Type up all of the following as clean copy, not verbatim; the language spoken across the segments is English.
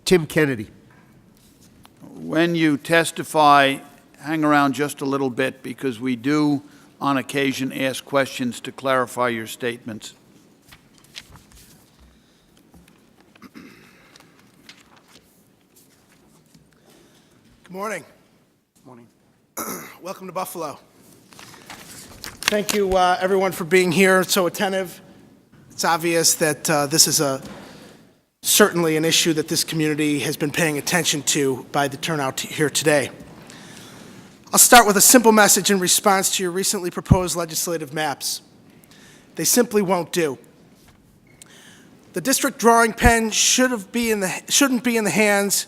Tim Kennedy. When you testify, hang around just a little bit, because we do, on occasion, ask questions to clarify your statements. Good morning. Morning. Welcome to Buffalo. Thank you, everyone, for being here, so attentive. It's obvious that this is certainly an issue that this community has been paying attention to by the turnout here today. I'll start with a simple message in response to your recently proposed legislative maps. They simply won't do. The district drawing pen shouldn't be in the hands,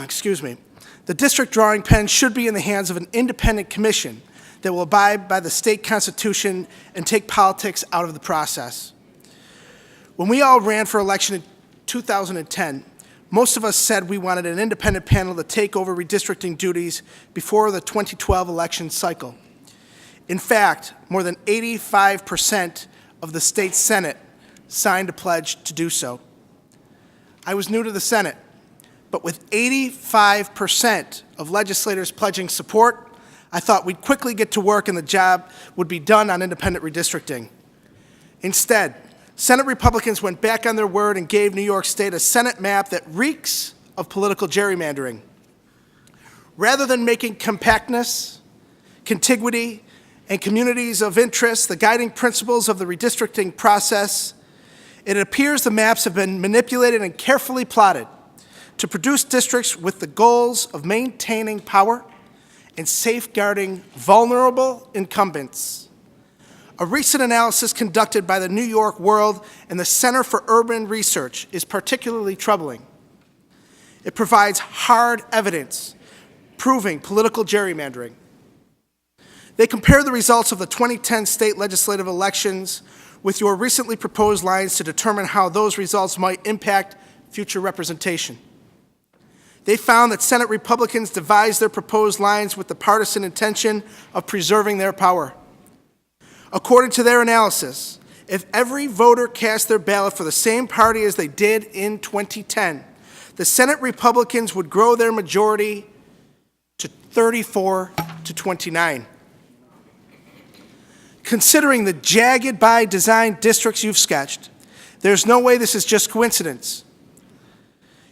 excuse me. The district drawing pen should be in the hands of an independent commission that will abide by the state constitution and take politics out of the process. When we all ran for election in 2010, most of us said we wanted an independent panel to take over redistricting duties before the 2012 election cycle. In fact, more than 85% of the state Senate signed a pledge to do so. I was new to the Senate, but with 85% of legislators pledging support, I thought we'd quickly get to work and the job would be done on independent redistricting. Instead, Senate Republicans went back on their word and gave New York State a Senate map that reeks of political gerrymandering. Rather than making compactness, contiguity, and communities of interest the guiding principles of the redistricting process, it appears the maps have been manipulated and carefully plotted to produce districts with the goals of maintaining power and safeguarding vulnerable incumbents. A recent analysis conducted by the New York World and the Center for Urban Research is particularly troubling. It provides hard evidence proving political gerrymandering. They compare the results of the 2010 state legislative elections with your recently proposed lines to determine how those results might impact future representation. They found that Senate Republicans devised their proposed lines with the partisan intention of preserving their power. According to their analysis, if every voter cast their ballot for the same party as they did in 2010, the Senate Republicans would grow their majority to 34 to 29. Considering the jagged by design districts you've sketched, there's no way this is just coincidence.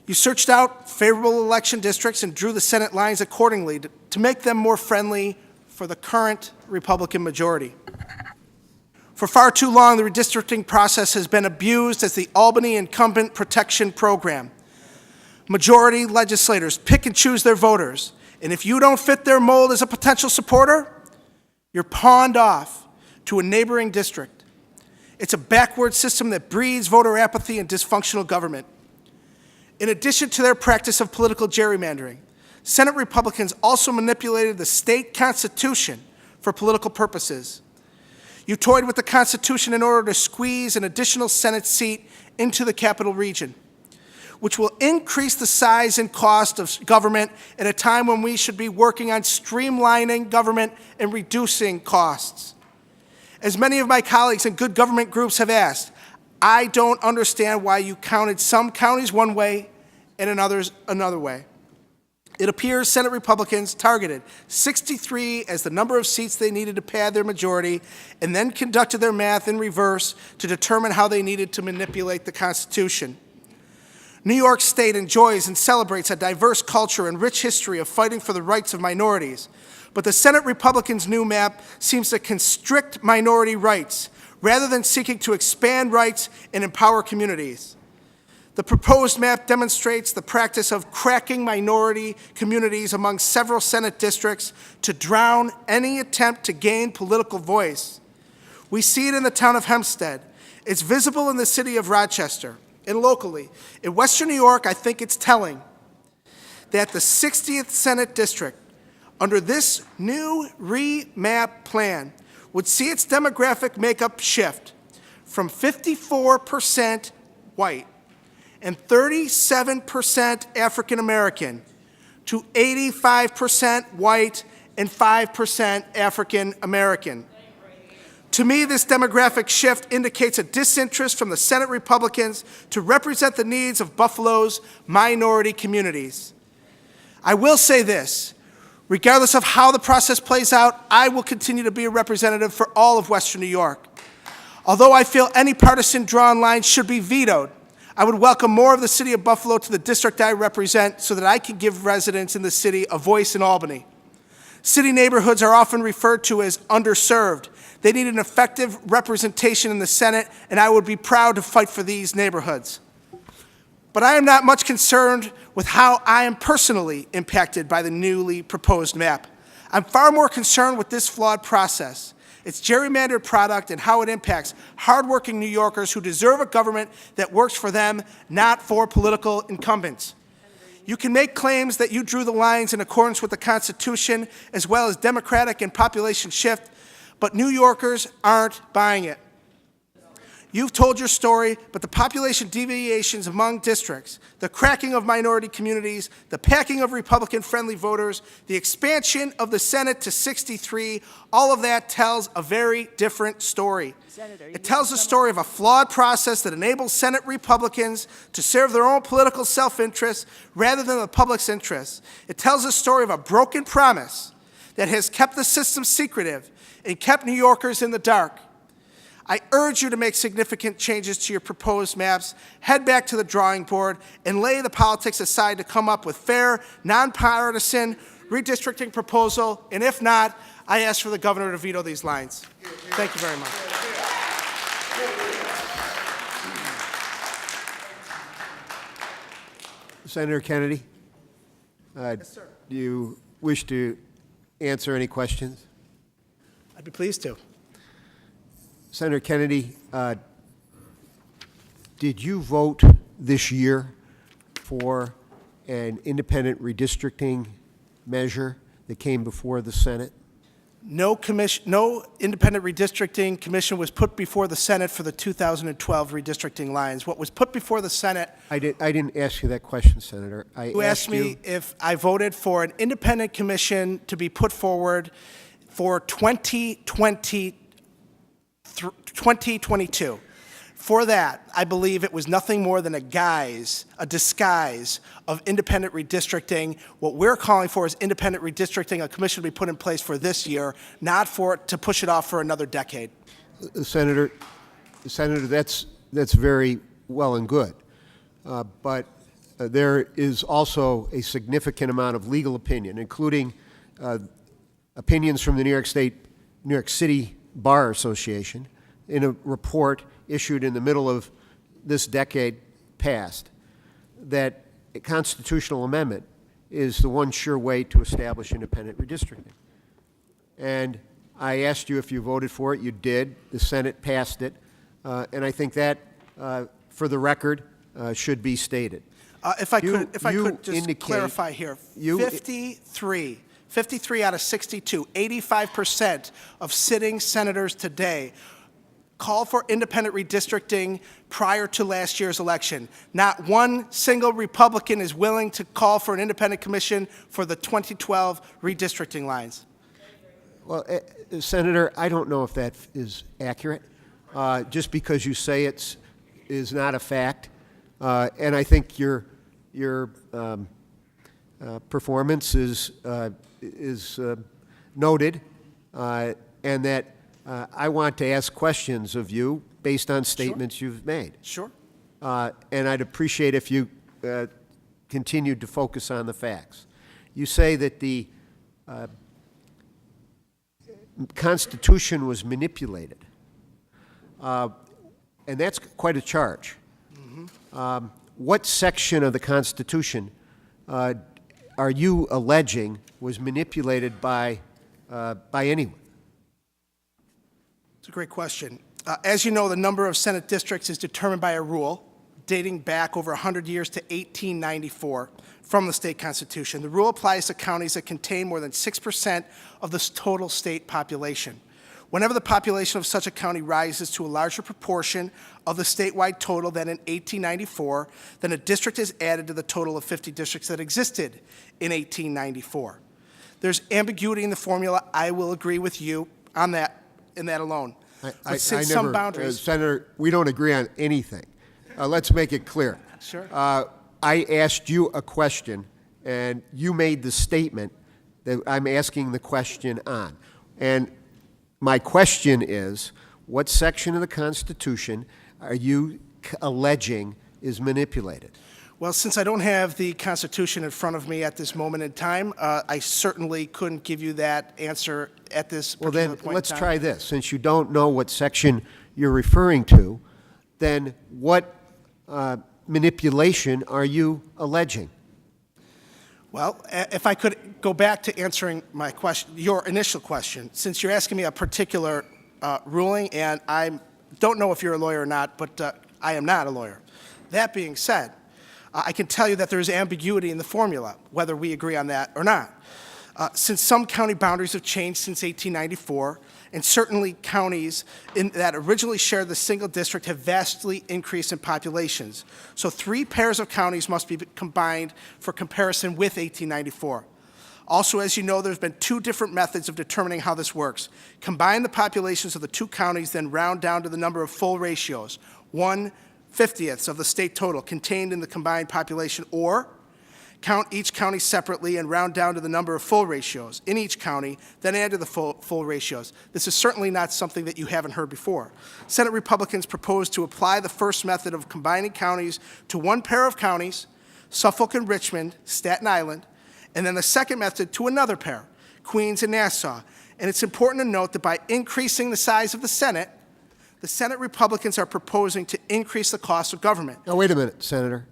You searched out favorable election districts and drew the Senate lines accordingly to make them more friendly for the current Republican majority. For far too long, the redistricting process has been abused as the Albany Incumbent Protection Program. Majority legislators pick and choose their voters, and if you don't fit their mold as a potential supporter, you're pawned off to a neighboring district. It's a backward system that breeds voter apathy and dysfunctional government. In addition to their practice of political gerrymandering, Senate Republicans also manipulated the state constitution for political purposes. You toyed with the Constitution in order to squeeze an additional Senate seat into the capital region, which will increase the size and cost of government at a time when we should be working on streamlining government and reducing costs. As many of my colleagues in good government groups have asked, I don't understand why you counted some counties one way and in others another way. It appears Senate Republicans targeted 63 as the number of seats they needed to pad their majority and then conducted their math in reverse to determine how they needed to manipulate the Constitution. New York State enjoys and celebrates a diverse culture and rich history of fighting for the rights of minorities, but the Senate Republicans' new map seems to constrict minority rights rather than seeking to expand rights and empower communities. The proposed map demonstrates the practice of cracking minority communities among several Senate districts to drown any attempt to gain political voice. We see it in the town of Hempstead. It's visible in the city of Rochester and locally. In Western New York, I think it's telling that the 60th Senate district, under this new remap plan, would see its demographic makeup shift from 54% white and 37% African American to 85% white and 5% African American. To me, this demographic shift indicates a disinterest from the Senate Republicans to represent the needs of Buffalo's minority communities. I will say this, regardless of how the process plays out, I will continue to be a representative for all of Western New York. Although I feel any partisan drawn line should be vetoed, I would welcome more of the city of Buffalo to the district I represent so that I can give residents in the city a voice in Albany. City neighborhoods are often referred to as underserved. They need an effective representation in the Senate, and I would be proud to fight for these neighborhoods. But I am not much concerned with how I am personally impacted by the newly proposed map. I'm far more concerned with this flawed process, its gerrymandered product, and how it impacts hardworking New Yorkers who deserve a government that works for them, not for political incumbents. You can make claims that you drew the lines in accordance with the Constitution, as well as democratic and population shift, but New Yorkers aren't buying it. You've told your story, but the population deviations among districts, the cracking of minority communities, the packing of Republican-friendly voters, the expansion of the Senate to 63, all of that tells a very different story. It tells the story of a flawed process that enables Senate Republicans to serve their own political self-interest rather than the public's interests. It tells the story of a broken promise that has kept the system secretive and kept New Yorkers in the dark. I urge you to make significant changes to your proposed maps, head back to the drawing board, and lay the politics aside to come up with fair, nonpartisan redistricting proposal, and if not, I ask for the governor to veto these lines. Thank you very much. Senator Kennedy, Yes, sir. do you wish to answer any questions? I'd be pleased to. Senator Kennedy, did you vote this year for an independent redistricting measure that came before the Senate? No independent redistricting commission was put before the Senate for the 2012 redistricting lines. What was put before the Senate, I didn't ask you that question, Senator. you asked me if I voted for an independent commission to be put forward for 2022. For that, I believe it was nothing more than a disguise of independent redistricting. What we're calling for is independent redistricting, a commission to be put in place for this year, not to push it off for another decade. Senator, that's very well and good, but there is also a significant amount of legal opinion, including opinions from the New York City Bar Association in a report issued in the middle of this decade past, that a constitutional amendment is the one sure way to establish independent redistricting. And I asked you if you voted for it. You did. The Senate passed it. And I think that, for the record, should be stated. If I could just indicate, clarify here, 53 out of 62, 85% of sitting senators today call for independent redistricting prior to last year's election. Not one single Republican is willing to call for an independent commission for the 2012 redistricting lines. Well, Senator, I don't know if that is accurate. Just because you say it is not a fact, and I think your performance is noted, and that I want to ask questions of you based on statements you've made. Sure. And I'd appreciate if you continued to focus on the facts. You say that the Constitution was manipulated, and that's quite a charge. Mm-hmm. What section of the Constitution are you alleging was manipulated by anyone? It's a great question. As you know, the number of Senate districts is determined by a rule dating back over 100 years to 1894 from the state constitution. The rule applies to counties that contain more than 6% of the total state population. Whenever the population of such a county rises to a larger proportion of the statewide total than in 1894, then a district is added to the total of 50 districts that existed in 1894. There's ambiguity in the formula. I will agree with you on that, in that alone. But since some never, boundaries... Senator, we don't agree on anything. Let's make it clear. Sure. I asked you a question, and you made the statement that I'm asking the question on. And my question is, what section of the Constitution are you alleging is manipulated? Well, since I don't have the Constitution in front of me at this moment in time, I certainly couldn't give you that answer at this Well, particular then, point let's in time. try this. Since you don't know what section you're referring to, then what manipulation are you alleging? Well, if I could go back to answering my question, your initial question, since you're asking me a particular ruling, and I don't know if you're a lawyer or not, but I am not a lawyer. That being said, I can tell you that there is ambiguity in the formula, whether we agree on that or not. Since some county boundaries have changed since 1894, and certainly counties that originally shared the single district have vastly increased in populations. So 3 pairs of counties must be combined for comparison with 1894. Also, as you know, there's been 2 different methods of determining how this works. Combine the populations of the 2 counties, then round down to the number of full ratios, 1/50th of the state total contained in the combined population, or count each county separately and round down to the number of full ratios in each county, then add to the full ratios. This is certainly not something that you haven't heard before. Senate Republicans propose to apply the first method of combining counties to 1 pair of counties, Suffolk and Richmond, Staten Island, and then the second method to another pair, Queens and Nassau. And it's important to note that by increasing the size of the Senate Republicans are proposing to increase the cost of government. Now, wait a minute, Senator.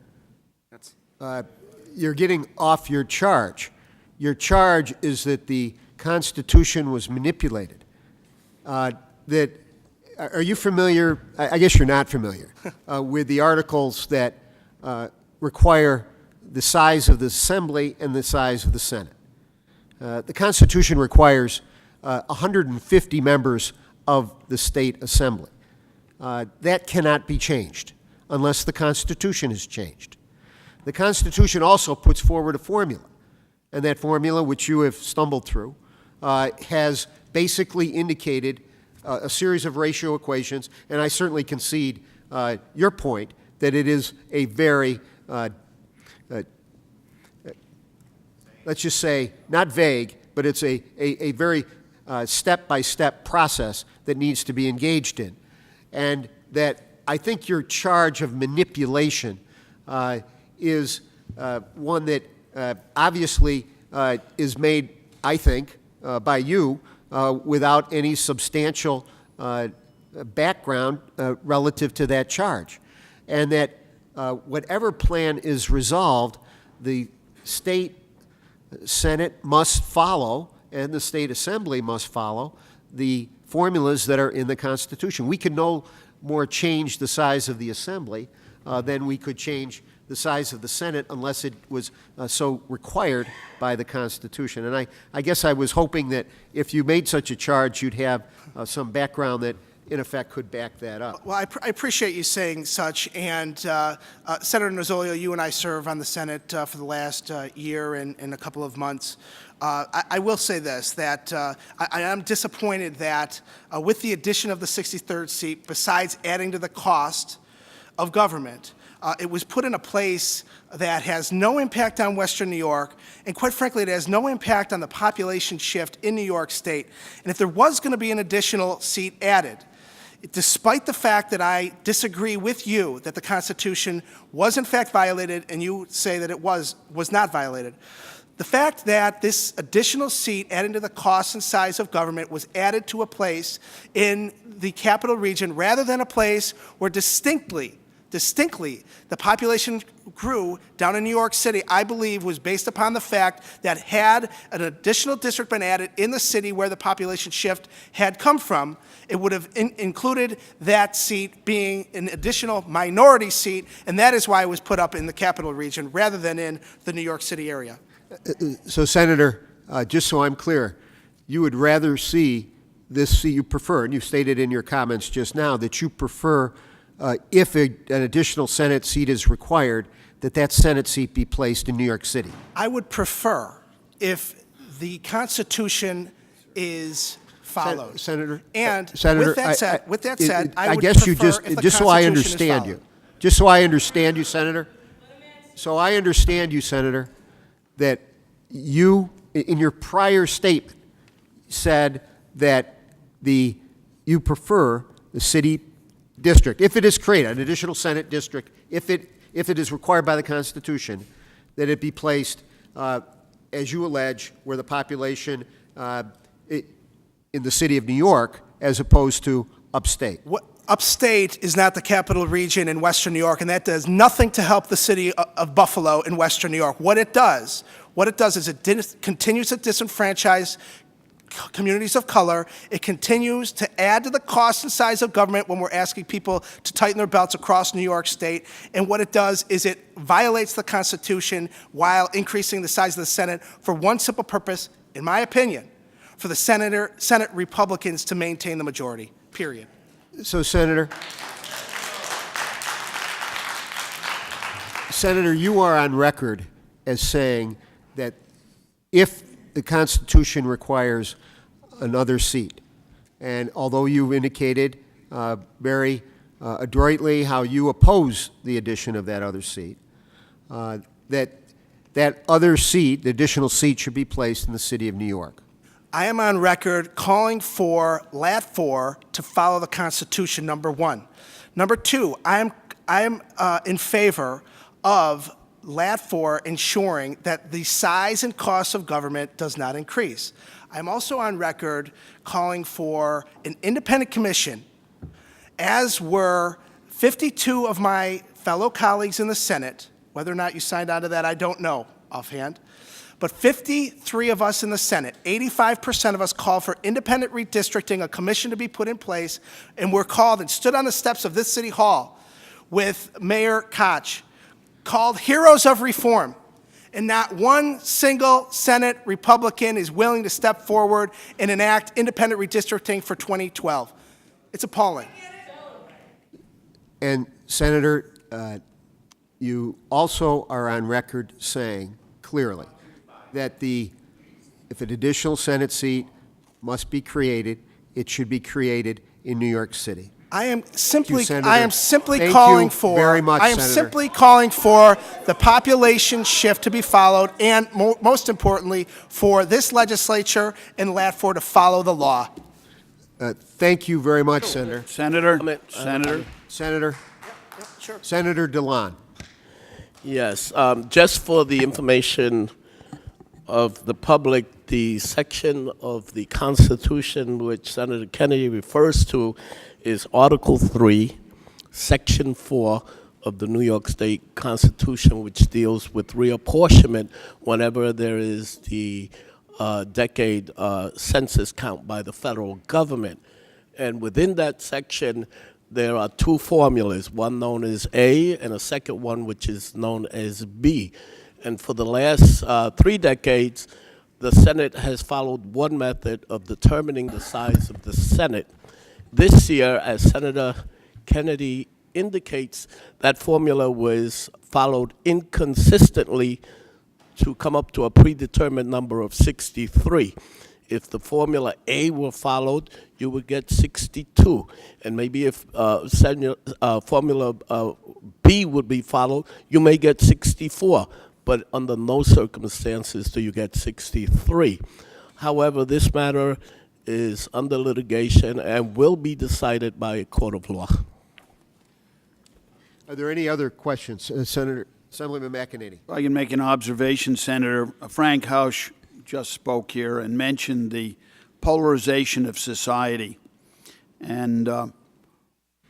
You're getting off your charge. Your charge is that the Constitution was manipulated. Are you familiar, I guess you're not familiar, with the articles that require the size of the Assembly and the size of the Senate? The Constitution requires 150 members of the state Assembly. That cannot be changed unless the Constitution is changed. The Constitution also puts forward a formula, and that formula, which you have stumbled through, has basically indicated a series of ratio equations, and I certainly concede your point that it is a very, let's just say, not vague, but it's a very step-by-step process that needs to be engaged in. And that I think your charge of manipulation is one that obviously is made, I think, by you without any substantial background relative to that charge. And that whatever plan is resolved, the state Senate must follow and the state Assembly must follow the formulas that are in the Constitution. We can no more change the size of the Assembly than we could change the size of the Senate unless it was so required by the Constitution. And I guess I was hoping that if you made such a charge, you'd have some background that, in effect, could back that up. Well, I appreciate you saying such, and Senator Nozzolio, you and I serve on the Senate for the last year and a couple of months. I will say this, that I am disappointed that with the addition of the 63rd seat, besides adding to the cost of government, it was put in a place that has no impact on Western New York, and quite frankly, it has no impact on the population shift in New York State. And if there was going to be an additional seat added, despite the fact that I disagree with you that the Constitution was in fact violated, and you say that it was not violated, the fact that this additional seat added to the cost and size of government was added to a place in the capital region rather than a place where distinctly, the population grew down in New York City, I believe was based upon the fact that had an additional district been added in the city where the population shift had come from, it would have included that seat being an additional minority seat, and that is why it was put up in the capital region rather than in the New York City area. So, Senator, just so I'm clear, you would rather see this seat, you prefer, and you stated in your comments just now that you prefer, if an additional Senate seat is required, that Senate seat be placed in New York City. I would prefer, if the Constitution is followed. Senator. And Senator, with that said, I would guess you prefer if the just so I Constitution is understand followed. you, just so I understand you, Senator. So I understand you, Senator, that you, in your prior statement, said that you prefer the city district, if it is created, an additional Senate district, if it is required by the Constitution, that it be placed, as you allege, where the population in the city of New York, as opposed to upstate. Upstate is not the capital region in Western New York, and that does nothing to help the city of Buffalo in Western New York. What it does is it continues to disenfranchise communities of color. It continues to add to the cost and size of government when we're asking people to tighten their belts across New York State. And what it does is it violates the Constitution while increasing the size of the Senate for one simple purpose, in my opinion, for the Senate Republicans to maintain the majority, period. So, Senator, you are on record as saying that if the Constitution requires another seat, and although you've indicated very adroitly how you oppose the addition of that other seat, that other seat, the additional seat, should be placed in the city of New York. I am on record calling for Lat 4 to follow the Constitution, number one. Number two, I am in favor of Lat 4 ensuring that the size and cost of government does not increase. I'm also on record calling for an independent commission, as were 52 of my fellow colleagues in the Senate. Whether or not you signed on to that, I don't know offhand. But 53 of us in the Senate, 85% of us called for independent redistricting, a commission to be put in place, and we're called and stood on the steps of this city hall with Mayor Koch, called heroes of reform. And not one single Senate Republican is willing to step forward and enact independent redistricting for 2012. It's appalling. And, Senator, you also are on record saying clearly that if an additional Senate seat must be created, it should be created in New York City. I am simply Thank calling you very much, I am Senator. simply calling for the population shift to be followed, and most importantly, for this legislature and Lat 4 to follow the law. Thank you very much, Senator. Senator, Sure. Senator DeLon. Yes, just for the information of the public, the section of the Constitution which Senator Kennedy refers to is Article 3, Section 4 of the New York State Constitution, which deals with reapportionment whenever there is the decade census count by the federal government. And within that section, there are two formulas, one known as A and a second one which is known as B. And for the last 3 decades, the Senate has followed one method of determining the size of the Senate. This year, as Senator Kennedy indicates, that formula was followed inconsistently to come up to a predetermined number of 63. If the formula A were followed, you would get 62. And maybe if formula B would be followed, you may get 64. But under no circumstances do you get 63. However, this matter is under litigation and will be decided by a court of law. Are there any other questions? Assemblyman McEnany. I can make an observation, Senator. Frank Hausch just spoke here and mentioned the polarization of society. And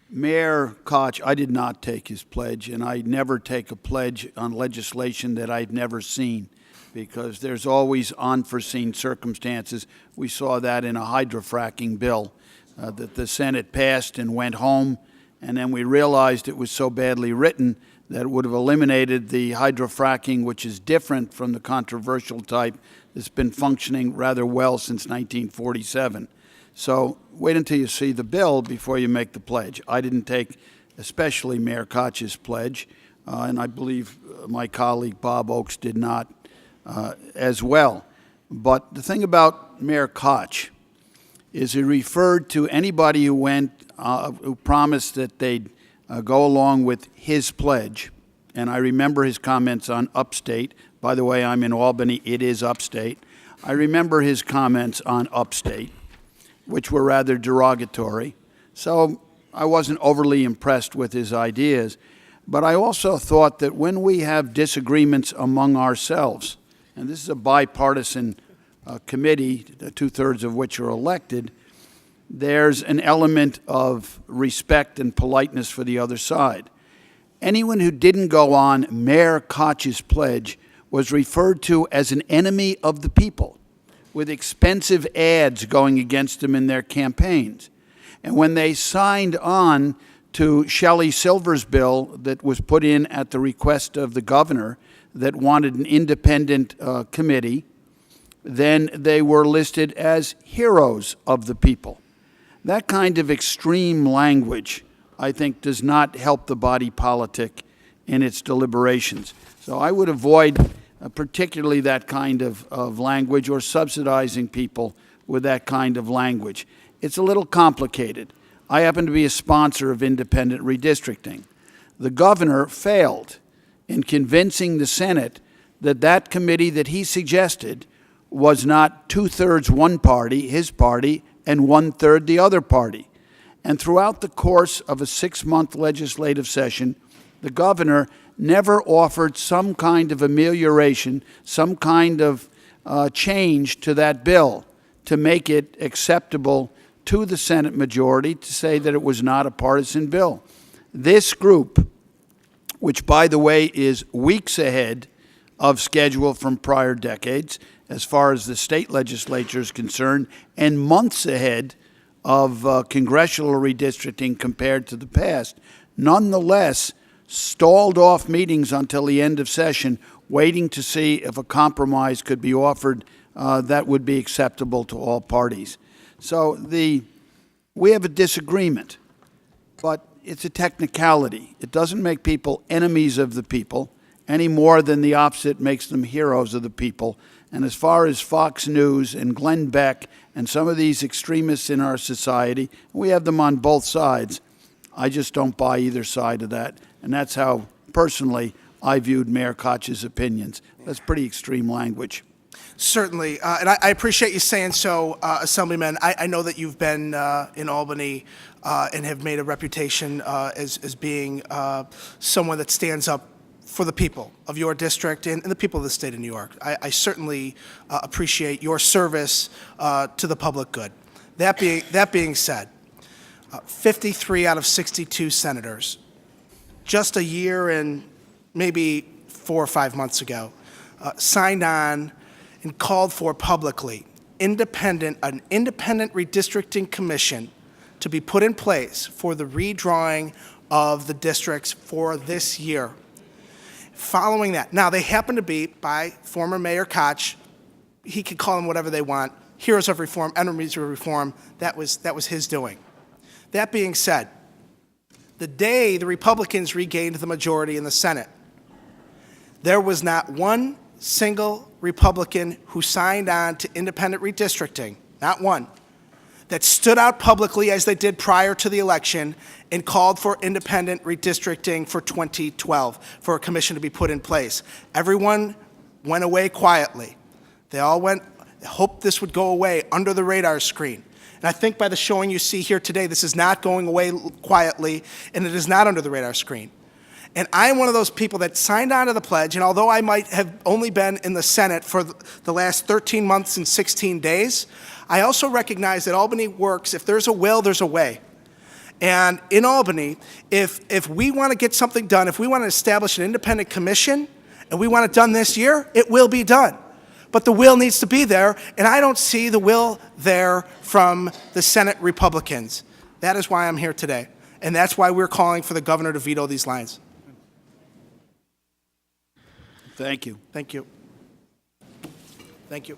Mayor Koch, I did not take his pledge, and I never take a pledge on legislation that I've never seen, because there's always unforeseen circumstances. We saw that in a hydrofracking bill that the Senate passed and went home, and then we realized it was so badly written that it would have eliminated the hydrofracking, which is different from the controversial type that's been functioning rather well since 1947. So wait until you see the bill before you make the pledge. I didn't take especially Mayor Koch's pledge, and I believe my colleague Bob Oakes did not as well. But the thing about Mayor Koch is he referred to anybody who who promised that they'd go along with his pledge. And I remember his comments on upstate. By the way, I'm in Albany. It is upstate. I remember his comments on upstate, which were rather derogatory. So I wasn't overly impressed with his ideas. But I also thought that when we have disagreements among ourselves, and this is a bipartisan committee, 2/3 of which are elected, there's an element of respect and politeness for the other side. Anyone who didn't go on Mayor Koch's pledge was referred to as an enemy of the people, with expensive ads going against them in their campaigns. And when they signed on to Shelley Silver's bill that was put in at the request of the governor that wanted an independent committee, then they were listed as heroes of the people. That kind of extreme language, I think, does not help the body politic in its deliberations. So I would avoid particularly that kind of language or subsidizing people with that kind of language. It's a little complicated. I happen to be a sponsor of independent redistricting. The governor failed in convincing the Senate that that committee that he suggested was not 2/3 one party, his party, and 1/3 the other party. And throughout the course of a 6-month legislative session, the governor never offered some kind of amelioration, some kind of change to that bill to make it acceptable to the Senate majority, to say that it was not a partisan bill. This group, which, by the way, is weeks ahead of schedule from prior decades, as far as the state legislature is concerned, and months ahead of congressional redistricting compared to the past, nonetheless stalled off meetings until the end of session, waiting to see if a compromise could be offered that would be acceptable to all parties. So we have a disagreement, but it's a technicality. It doesn't make people enemies of the people any more than the opposite makes them heroes of the people. And as far as Fox News and Glenn Beck and some of these extremists in our society, we have them on both sides. I just don't buy either side of that. And that's how, personally, I viewed Mayor Koch's opinions. That's pretty extreme language. Certainly, and I appreciate you saying so, Assemblyman. I know that you've been in Albany and have made a reputation as being someone that stands up for the people of your district and the people of the state of New York. I certainly appreciate your service to the public good. That being said, 53 out of 62 senators, just a year and maybe 4 or 5 months ago, signed on and called for publicly an independent redistricting commission to be put in place for the redrawing of the districts for this year. Following that, now they happen to be, by former Mayor Koch, he could call them whatever they want, heroes of reform, enemies of reform. That was his doing. That being said, the day the Republicans regained the majority in the Senate, there was not one single Republican who signed on to independent redistricting, not one, that stood out publicly as they did prior to the election and called for independent redistricting for 2012, for a commission to be put in place. Everyone went away quietly. They all hoped this would go away under the radar screen. And I think by the showing you see here today, this is not going away quietly, and it is not under the radar screen. And I am one of those people that signed on to the pledge, and although I might have only been in the Senate for the last 13 months and 16 days, I also recognize that Albany works. If there's a will, there's a way. And in Albany, if we want to get something done, if we want to establish an independent commission, and we want it done this year, it will be done. But the will needs to be there, and I don't see the will there from the Senate Republicans. That is why I'm here today, and that's why we're calling for the governor to veto these lines. Thank you. Thank you. Thank you.